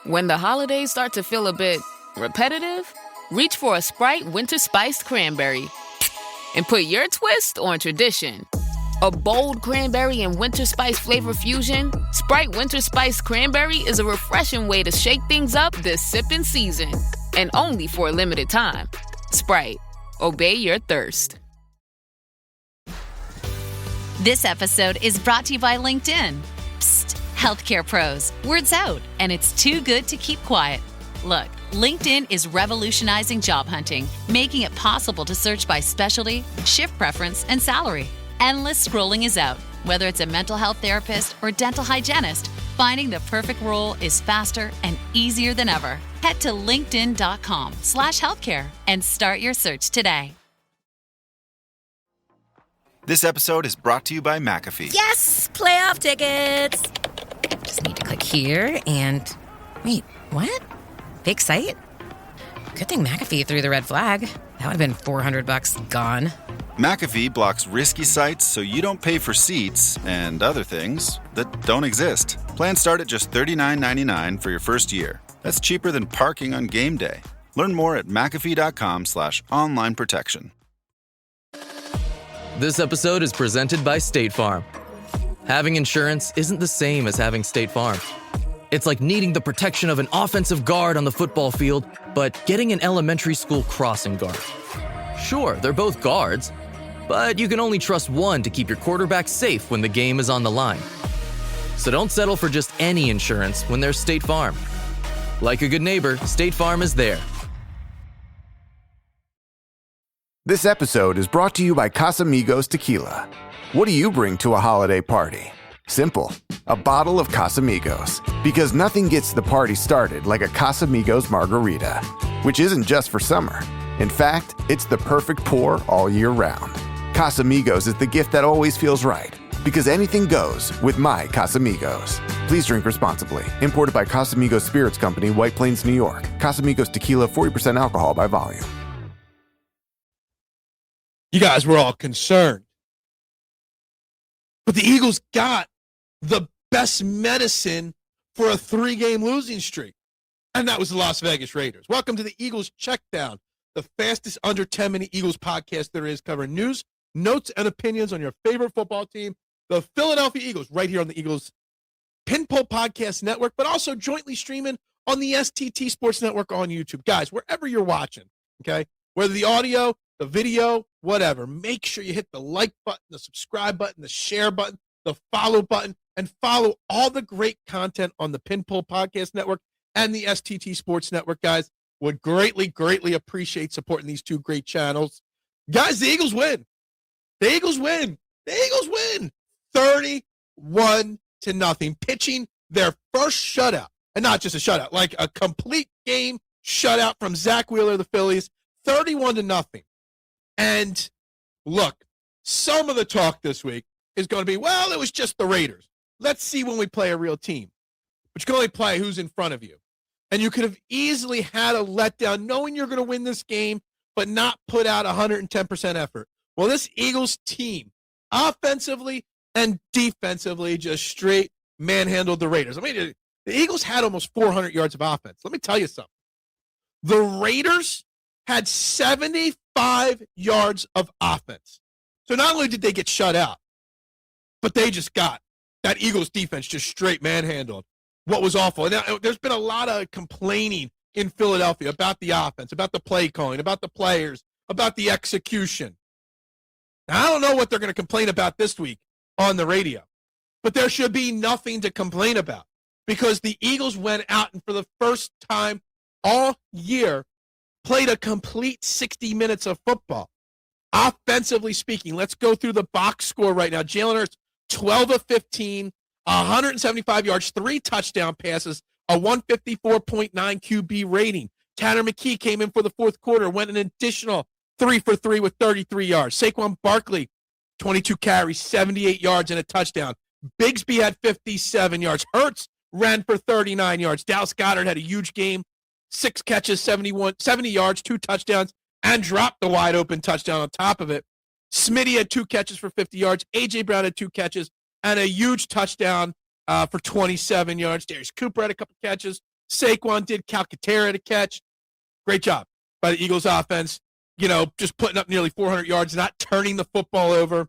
When the holidays start to feel a bit repetitive, reach for a Sprite Winter Spiced Cranberry and put your twist on tradition. A bold cranberry and winter spice flavor fusion, Sprite Winter Spiced Cranberry is a refreshing way to shake things up this sipping season. And only for a limited time. Sprite. Obey your thirst. This episode is brought to you by LinkedIn. Psst, healthcare pros. Word's out, and it's too good to keep quiet. Look, LinkedIn is revolutionizing job hunting, making it possible to search by specialty, shift preference, and salary. Endless scrolling is out. Whether it's a mental health therapist or dental hygienist, finding the perfect role is faster and easier than ever. Head to linkedin.com/healthcare and start your search today. This episode is brought to you by McAfee. Yes! Playoff tickets! Just need to click here and... Wait, what? Fake site? Good thing McAfee threw the red flag. That would have been $400 gone. McAfee blocks risky sites so you don't pay for seats and other things that don't exist. Plans start at just $39.99 for your first year. That's cheaper than parking on game day. Learn more at McAfee.com/online protection. This episode is presented by State Farm. Having insurance isn't the same as having State Farm. It's like needing the protection of an offensive guard on the football field, but getting an elementary school crossing guard. Sure, they're both guards, but you can only trust one to keep your quarterback safe when the game is on the line. So don't settle for just any insurance when there's State Farm. Like a good neighbor, State Farm is there. This episode is brought to you by Casamigos Tequila. What do you bring to a holiday party? Simple. A bottle of Casamigos. Because nothing gets the party started like a Casamigos margarita, which isn't just for summer. In fact, it's the perfect pour all year round. Casamigos is the gift that always feels right. Because anything goes with my Casamigos. Please drink responsibly. Imported by Casamigos Spirits Company, White Plains, New York. Casamigos Tequila, 40% alcohol by volume. You guys were all concerned. But the Eagles got the best medicine for a 3-game losing streak. And that was the Las Vegas Raiders. Welcome to the Eagles Checkdown, the fastest under 10-minute Eagles podcast there is, covering news, notes, and opinions on your favorite football team, the Philadelphia Eagles, right here on the Eagles Pinpoll Podcast Network, but also jointly streaming on the STT Sports Network on YouTube. Guys, wherever you're watching, okay, whether the audio, the video, whatever, make sure you hit the like button, the subscribe button, the share button, the follow button, and follow all the great content on the Pinpoll Podcast Network and the STT Sports Network, guys. Would greatly, greatly appreciate supporting these two great channels. Guys, the Eagles win. The Eagles win. The Eagles win. 31-0, pitching their first shutout. And not just a shutout, like a complete game shutout from Zach Wheeler, the Phillies, 31-0. And look, some of the talk this week is going to be, well, it was just the Raiders. Let's see when we play a real team. But you can only play who's in front of you. And you could have easily had a letdown knowing you're going to win this game, but not put out 110% effort. Well, this Eagles team, offensively and defensively, just straight manhandled the Raiders. I mean, the Eagles had almost 400 yards of offense. Let me tell you something. The Raiders had 75 yards of offense. So not only did they get shut out, but they just got that Eagles defense just straight manhandled. What was awful. Now, there's been a lot of complaining in Philadelphia about the offense, about the play calling, about the players, about the execution. Now, I don't know what they're going to complain about this week on the radio, but there should be nothing to complain about because the Eagles went out and for the first time all year played a complete 60 minutes of football. Offensively speaking, let's go through the box score right now. Jalen Hurts, 12 of 15, 175 yards, 3 touchdown passes, a 154.9 QB rating. Tanner McKee came in for the fourth quarter, went an additional 3 for 3 with 33 yards. Saquon Barkley, 22 carries, 78 yards, and a touchdown. Bigsby had 57 yards. Hurts ran for 39 yards. Dallas Goedert had a huge game, 6 catches, 70 yards, 2 touchdowns, and dropped the wide-open touchdown on top of it. Smitty had 2 catches for 50 yards. A.J. Brown had 2 catches and a huge touchdown for 27 yards. Darius Cooper had a couple catches Saquon did. Calcaterra to catch. Great job by the Eagles offense. Just putting up nearly 400 yards, not turning the football over.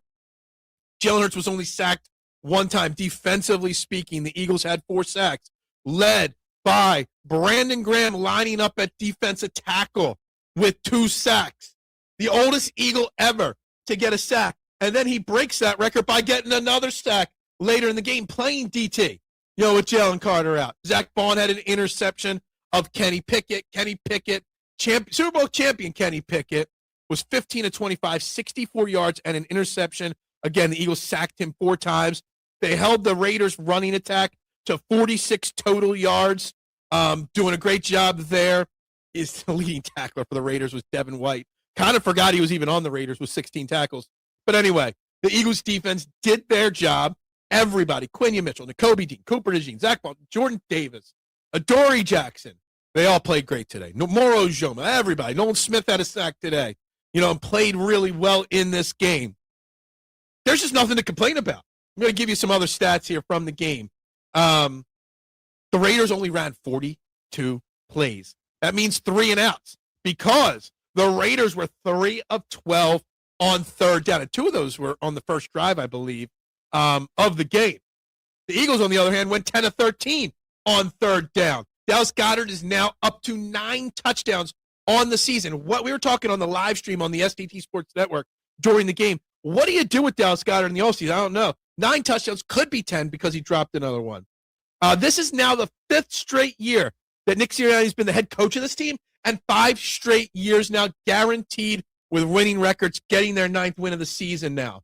Jalen Hurts was only sacked one time. Defensively speaking, the Eagles had 4 sacks, led by Brandon Graham lining up at defensive tackle with 2 sacks. The oldest Eagle ever to get a sack. And then he breaks that record by getting another sack later in the game, playing DT, with Jalen Carter out. Zach Bond had an interception of Kenny Pickett. Kenny Pickett, Super Bowl champion Kenny Pickett, was 15 of 25, 64 yards and an interception. Again, the Eagles sacked him 4 times. They held the Raiders' running attack to 46 total yards, doing a great job there. The leading tackler for the Raiders was Devin White. Kind of forgot he was even on the Raiders with 16 tackles. But anyway, the Eagles' defense did their job. Everybody, Quenya Mitchell, Nakobe Dean, Cooper DeJean, Zach Bond, Jordan Davis, Adoree Jackson, they all played great today. Moro Joma, everybody. Nolan Smith had a sack today, and played really well in this game. There's just nothing to complain about. I'm going to give you some other stats here from the game. The Raiders only ran 42 plays. That means 3 and outs because the Raiders were 3 of 12 on third down. And 2 of those were on the first drive, I believe, of the game. The Eagles, on the other hand, went 10 of 13 on third down. Dallas Goedert is now up to 9 touchdowns on the season. What we were talking on the live stream on the STT Sports Network during the game. What do you do with Dallas Goedert in the offseason? I don't know. 9 touchdowns, could be 10 because he dropped another one. This is now the 5th straight year that Nick Sirianni's been the head coach of this team, and 5 straight years now guaranteed with winning records, getting their 9th win of the season now.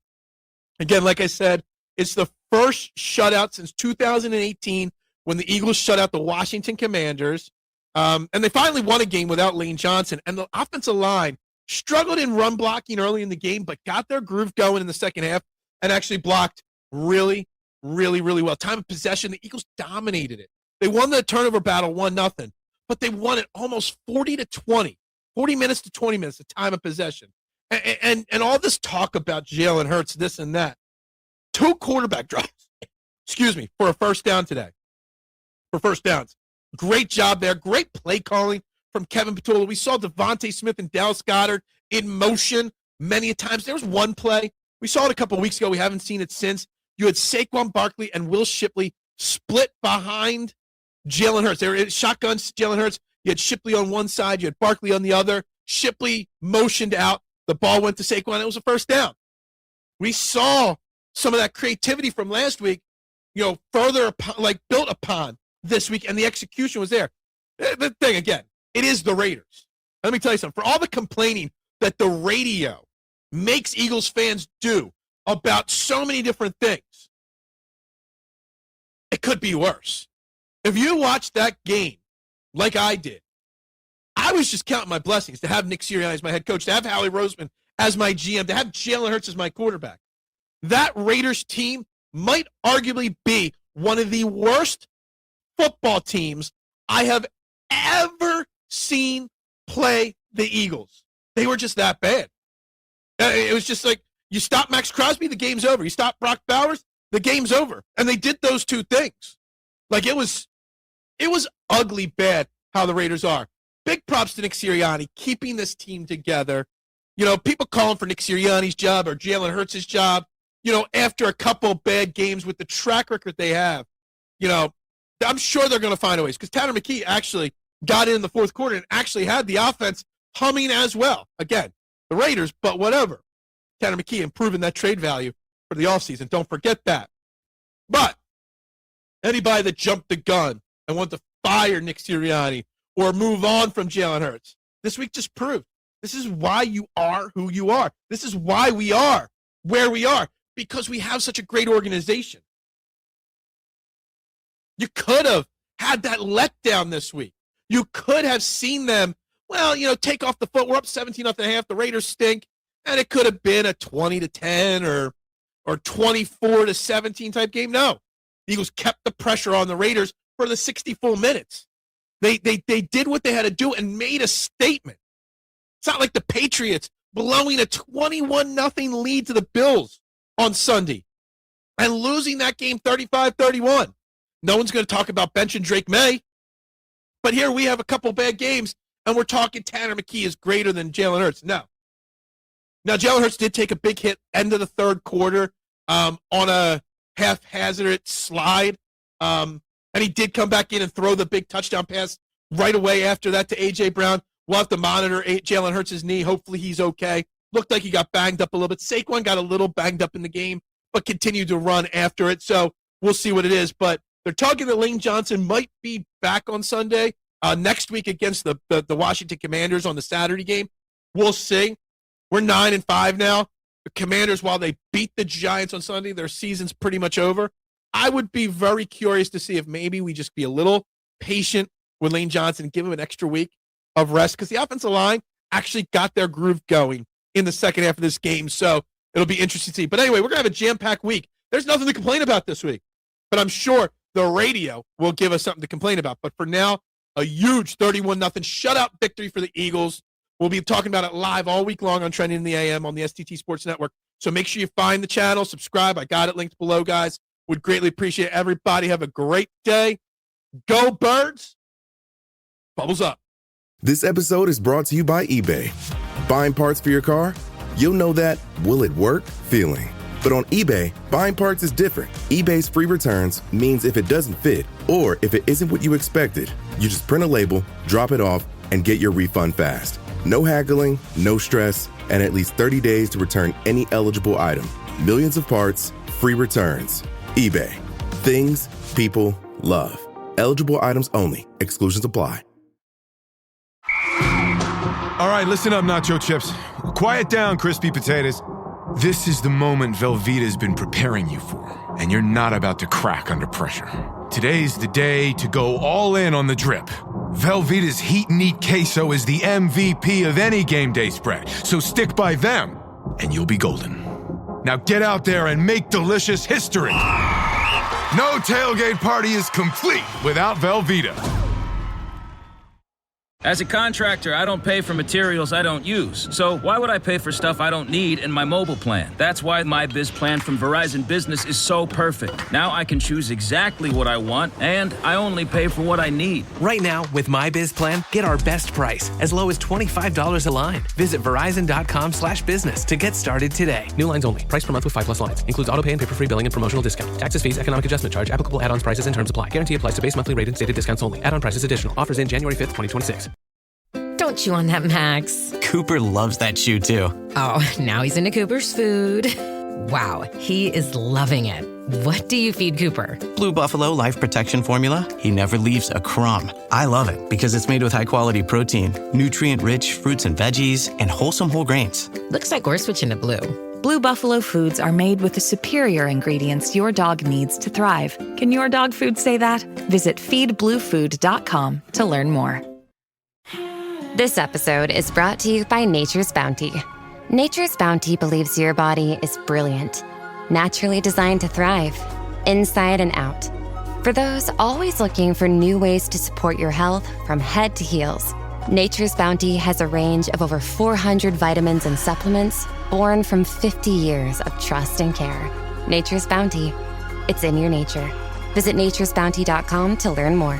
Again, like I said, it's the first shutout since 2018 when the Eagles shut out the Washington Commanders. And they finally won a game without Lane Johnson. And the offensive line struggled in run blocking early in the game, but got their groove going in the second half and actually blocked really, really, really well. Time of possession, the Eagles dominated it. They won the turnover battle 1-0, but they won it almost 40-20, 40 minutes to 20 minutes, the time of possession. And all this talk about Jalen Hurts, this and that. 2 quarterback drops, for a first down today. For first downs. Great job there. Great play calling from Kevin Petula. We saw Devontae Smith and Dallas Goedert in motion many a times. There was one play. We saw it a couple weeks ago. We haven't seen it since. You had Saquon Barkley and Will Shipley split behind Jalen Hurts. They were shotguns, Jalen Hurts. You had Shipley on one side. You had Barkley on the other. Shipley motioned out. The ball went to Saquon. It was a first down. We saw some of that creativity from last week, further built upon this week, and the execution was there. The thing, again, it is the Raiders. Let me tell you something. For all the complaining that the radio makes Eagles fans do about so many different things, it could be worse. If you watched that game like I did, I was just counting my blessings to have Nick Sirianni as my head coach, to have Howie Roseman as my GM, to have Jalen Hurts as my quarterback. That Raiders team might arguably be one of the worst football teams I have ever seen play the Eagles. They were just that bad. It was just like, you stop Max Crosby, the game's over. You stop Brock Bowers, the game's over. And they did those 2 things. Like, it was ugly bad how the Raiders are. Big props to Nick Sirianni keeping this team together. People calling for Nick Sirianni's job or Jalen Hurts' job, after a couple bad games with the track record they have. I'm sure they're going to find a ways, because Tanner McKee actually got in the fourth quarter and actually had the offense humming as well. Again, the Raiders, but whatever. Tanner McKee improving that trade value for the offseason. Don't forget that. But anybody that jumped the gun and wanted to fire Nick Sirianni or move on from Jalen Hurts, this week just proved this is why you are who you are. This is why we are where we are, because we have such a great organization. You could have had that letdown this week. You could have seen them, take off the foot. We're up 17-0.5. The Raiders stink. And it could have been a 20-10 or 24-17 type game. No. The Eagles kept the pressure on the Raiders for the 60 full minutes. They did what they had to do and made a statement. It's not like the Patriots blowing a 21-0 lead to the Bills on Sunday and losing that game 35-31. No one's going to talk about benching Drake May. But here we have a couple bad games, and we're talking Tanner McKee is greater than Jalen Hurts. No. Now, Jalen Hurts did take a big hit end of the third quarter on a haphazard slide, and he did come back in and throw the big touchdown pass right away after that to A.J. Brown. We'll have to monitor Jalen Hurts' knee. Hopefully he's okay. Looked like he got banged up a little bit. Saquon got a little banged up in the game, but continued to run after it. So we'll see what it is. But they're talking that Lane Johnson might be back on Sunday next week against the Washington Commanders on the Saturday game. We'll see. We're 9-5 now. The Commanders, while they beat the Giants on Sunday, their season's pretty much over. I would be very curious to see if maybe we just be a little patient with Lane Johnson and give him an extra week of rest, because the offensive line actually got their groove going in the second half of this game. So it'll be interesting to see. But anyway, we're going to have a jam-packed week. There's nothing to complain about this week, but I'm sure the radio will give us something to complain about. But for now, a huge 31-0 shutout victory for the Eagles. We'll be talking about it live all week long on Trending in the AM on the STT Sports Network. So make sure you find the channel, subscribe. I got it linked below, guys. Would greatly appreciate everybody. Have a great day. Go Birds. Bubbles up. This episode is brought to you by eBay. Buying parts for your car? You'll know that will it work feeling. But on eBay, buying parts is different. eBay's free returns means if it doesn't fit, or if it isn't what you expected, you just print a label, drop it off, and get your refund fast. No haggling, no stress, and at least 30 days to return any eligible item. Millions of parts, free returns. eBay. Things people love. Eligible items only. Exclusions apply. All right, listen up, nacho chips. Quiet down, crispy potatoes. This is the moment Velveeta's been preparing you for, and you're not about to crack under pressure. Today's the day to go all in on the drip. Velveeta's Heat and Eat Queso is the MVP of any game day spread, so stick by them, and you'll be golden. Now get out there and make delicious history. No tailgate party is complete without Velveeta. As a contractor, I don't pay for materials I don't use. So why would I pay for stuff I don't need in my mobile plan? That's why my Biz plan from Verizon Business is so perfect. Now I can choose exactly what I want, and I only pay for what I need. Right now, with my Biz plan, get our best price, as low as $25 a line. Visit Verizon.com/business to get started today. New lines only. Price per month with 5+ lines. Includes auto pay and paper-free billing and promotional discount. Taxes, fees, economic adjustment charge. Applicable add-ons, prices, and terms apply. Guarantee applies to base monthly rate and stated discounts only. Add-on prices additional. Offers in January 5th, 2026. Don't chew on that, Max. Cooper loves that chew, too. Oh, now he's into Cooper's food. Wow, he is loving it. What do you feed Cooper? Blue Buffalo Life Protection Formula. He never leaves a crumb. I love it because it's made with high-quality protein, nutrient-rich fruits and veggies, and wholesome whole grains. Looks like we're switching to Blue. Blue Buffalo foods are made with the superior ingredients your dog needs to thrive. Can your dog food say that? Visit feedbluefood.com to learn more. This episode is brought to you by Nature's Bounty. Nature's Bounty believes your body is brilliant, naturally designed to thrive, inside and out. For those always looking for new ways to support your health from head to heels, Nature's Bounty has a range of over 400 vitamins and supplements born from 50 years of trust and care. Nature's Bounty. It's in your nature. Visit naturesbounty.com to learn more.